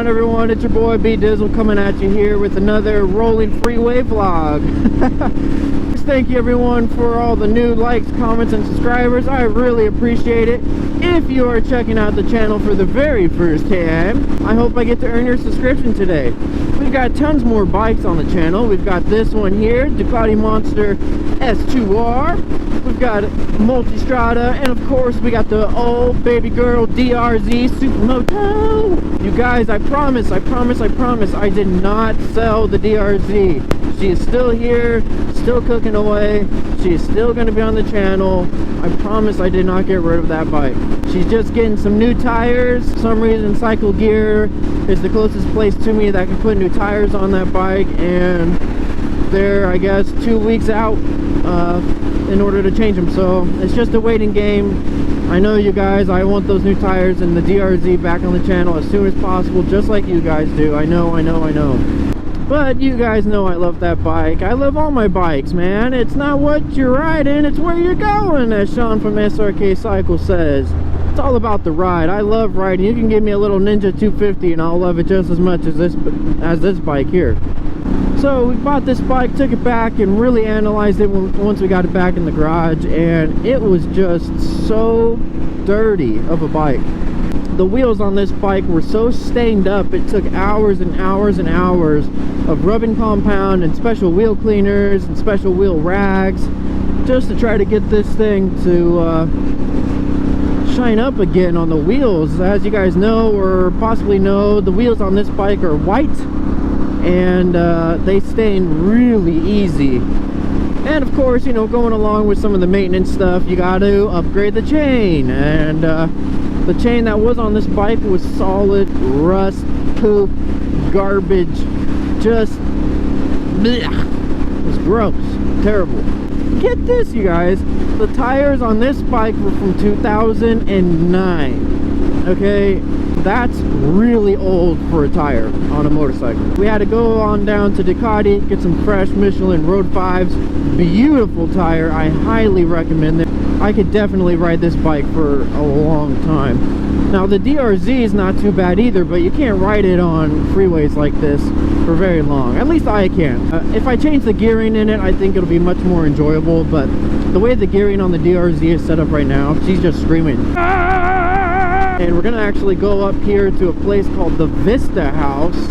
on, everyone? It's your boy B Dizzle coming at you here with another rolling freeway vlog. Thank you everyone for all the new likes, comments, and subscribers. I really appreciate it. If you are checking out the channel for the very first time, I hope I get to earn your subscription today. We've got tons more bikes on the channel. We've got this one here, Ducati Monster S2R. We've got Multistrada, and of course we got the old baby girl DRZ Supermoto. You guys, I promise, I did not sell the DRZ. She is still here, still cooking away. She is still going to be on the channel. I promise I did not get rid of that bike. She's just getting some new tires. For some reason, Cycle Gear is the closest place to me that can put new tires on that bike, and they're, I guess, 2 weeks out in order to change them. So it's just a waiting game. I know you guys, I want those new tires and the DRZ back on the channel as soon as possible, just like you guys do. I know. But you guys know I love that bike. I love all my bikes, man. It's not what you're riding, it's where you're going, as Sean from SRK Cycle says. It's all about the ride. I love riding. You can give me a little Ninja 250 and I'll love it just as much as this bike here. So we bought this bike, took it back, and really analyzed it once we got it back in the garage, and it was just so dirty of a bike. The wheels on this bike were so stained up, it took hours and hours and hours of rubbing compound and special wheel cleaners and special wheel rags just to try to get this thing to shine up again on the wheels. As you guys know, or possibly know, the wheels on this bike are white, and they stain really easy. And of course, you know, going along with some of the maintenance stuff, you got to upgrade the chain, and the chain that was on this bike was solid rust, poop, garbage, just blech. It was gross, terrible. Get this, you guys, the tires on this bike were from 2009. Okay, that's really old for a tire on a motorcycle. We had to go on down to Ducati, get some fresh Michelin Road 5s. Beautiful tire, I highly recommend it. I could definitely ride this bike for a long time. Now the DRZ is not too bad either, but you can't ride it on freeways like this for very long. At least I can. If I change the gearing in it, I think it'll be much more enjoyable, but the way the gearing on the DRZ is set up right now, she's just screaming. And we're gonna actually go up here to a place called the Vista House,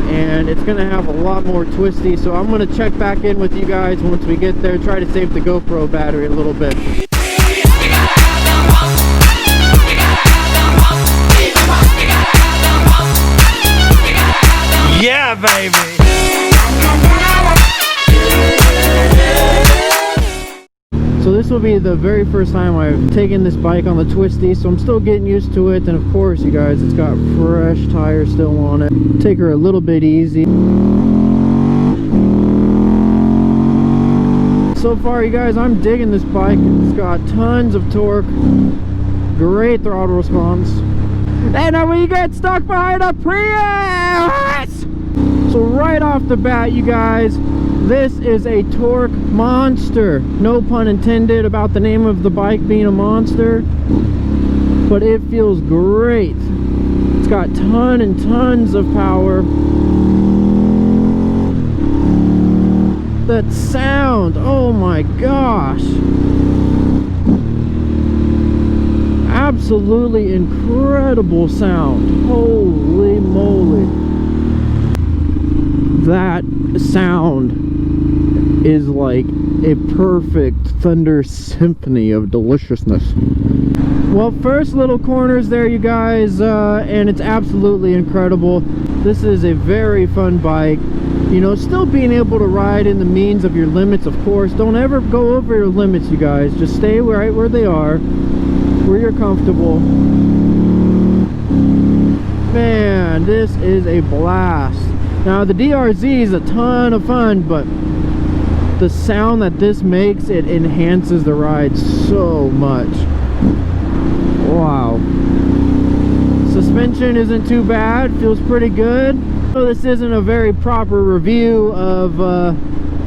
and it's gonna have a lot more Twisty, so I'm gonna check back in with you guys once we get there, try to save the GoPro battery a little bit. Yeah, baby. So this will be the very first time I've taken this bike on the Twisty, so I'm still getting used to it. And of course, you guys, it's got fresh tires still on it. Take her a little bit easy. So far, you guys, I'm digging this bike. It's got tons of torque, great throttle response. And then we get stuck behind a Prius! So right off the bat, you guys, this is a torque monster. No pun intended about the name of the bike being a monster, but it feels great. It's got tons and tons of power. That sound, oh my gosh. Absolutely incredible sound. Holy moly. That sound is like a perfect thunder symphony of deliciousness. Well, first little corners there, you guys, and it's absolutely incredible. This is a very fun bike. You know, still being able to ride in the means of your limits, of course. Don't ever go over your limits, you guys. Just stay right where they are, where you're comfortable. Man, this is a blast. Now the DRZ is a ton of fun, but the sound that this makes, it enhances the ride so much. Wow. Suspension isn't too bad, feels pretty good. So this isn't a very proper review of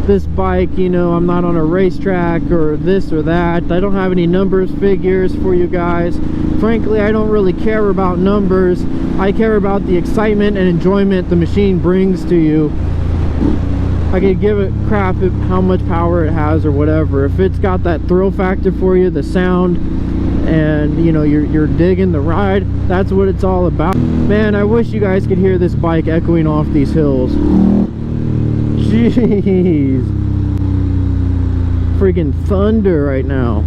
this bike, you know, I'm not on a racetrack or this or that. I don't have any numbers, figures for you guys. Frankly, I don't really care about numbers. I care about the excitement and enjoyment the machine brings to you. I could give it crap if how much power it has or whatever. If it's got that thrill factor for you, the sound, and you know, you're digging the ride, that's what it's all about. Man, I wish you guys could hear this bike echoing off these hills. Jeez, freaking thunder right now.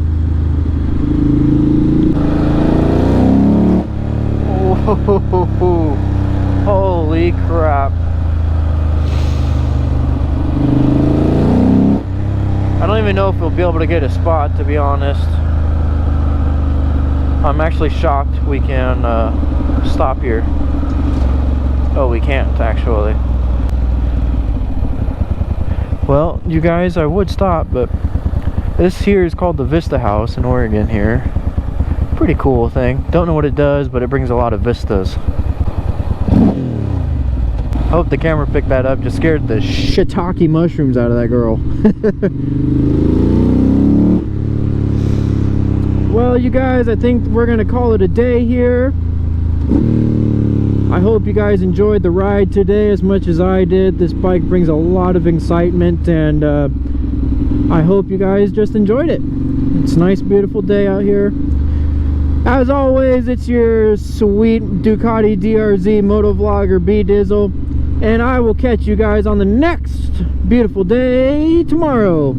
Oh, holy crap. I don't even know if we'll be able to get a spot, to be honest. I'm actually shocked we can stop here. Oh, we can't actually. Well, you guys, I would stop, but this here is called the Vista House in Oregon here. Pretty cool thing. Don't know what it does, but it brings a lot of vistas. I hope the camera picked that up. Just scared the shiitake mushrooms out of that girl. Well, you guys, I think we're gonna call it a day here. I hope you guys enjoyed the ride today as much as I did. This bike brings a lot of excitement, and I hope you guys just enjoyed it. It's a nice, beautiful day out here. As always, it's your sweet Ducati DRZ motovlogger B Dizzle, and I will catch you guys on the next beautiful day tomorrow.